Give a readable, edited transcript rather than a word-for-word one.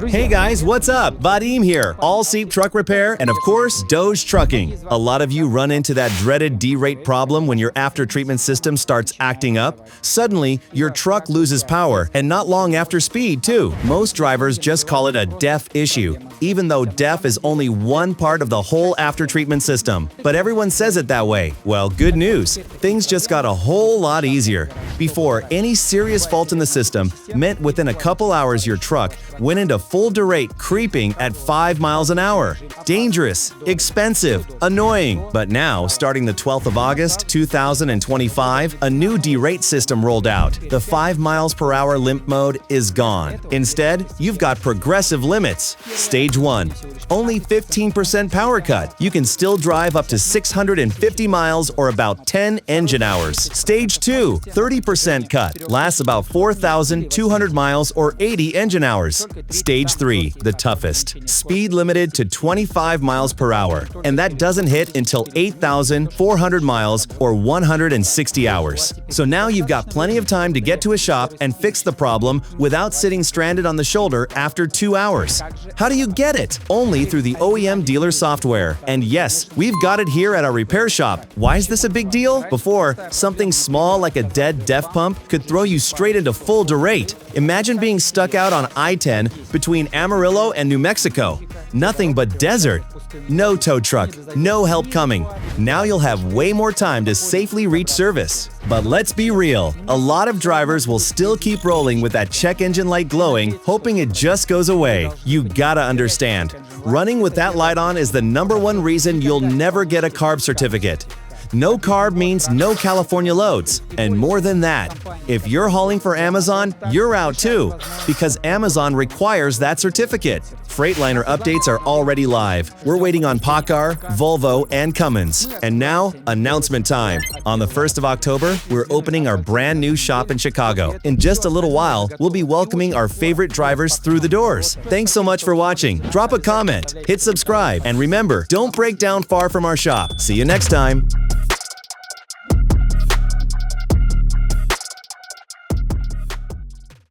Hey guys, what's up? Vadim here, all-seat truck repair and of course, Doge Trucking. A lot of you run into that dreaded derate problem when your after-treatment system starts acting up. Suddenly, your truck loses power and not long after speed too. Most drivers just call it a DEF issue, even though DEF is only one part of the whole after-treatment system. But everyone says it that way. Well, good news. Things just got a whole lot easier. Before, any serious fault in the system meant within a couple hours your truck went into full derate creeping at 5 miles an hour. Dangerous, expensive, annoying. But now, starting the 12th of August, 2025, a new derate system rolled out. The 5 miles per hour limp mode is gone. Instead, you've got progressive limits. Stage 1. Only 15% power cut. You can still drive up to 650 miles or about 10 engine hours. Stage 2. 30% cut. Lasts about 4,200 miles or 80 engine hours. Stage 3. The toughest. Speed limited to 25 miles per hour. And that doesn't hit until 8,400 miles or 160 hours. So now you've got plenty of time to get to a shop and fix the problem without sitting stranded on the shoulder after 2 hours. How do you get it? Only through the OEM dealer software. And yes, we've got it here at our repair shop. Why is this a big deal? Before, something small like a dead DEF pump could throw you straight into full derate. Imagine being stuck out on I-10 between Amarillo and New Mexico. Nothing but desert. No tow truck, no help coming. Now you'll have way more time to safely reach service. But let's be real, a lot of drivers will still keep rolling with that check engine light glowing, hoping it just goes away. You gotta understand, running with that light on is the #1 reason you'll never get a CARB certificate. No CARB means no California loads. And more than that, if you're hauling for Amazon, you're out too, because Amazon requires that certificate. Freightliner updates are already live. We're waiting on PACCAR, Volvo, and Cummins. And now, announcement time. On the 1st of October, we're opening our brand new shop in Chicago. In just a little while, we'll be welcoming our favorite drivers through the doors. Thanks so much for watching. Drop a comment, hit subscribe, and remember, don't break down far from our shop. See you next time.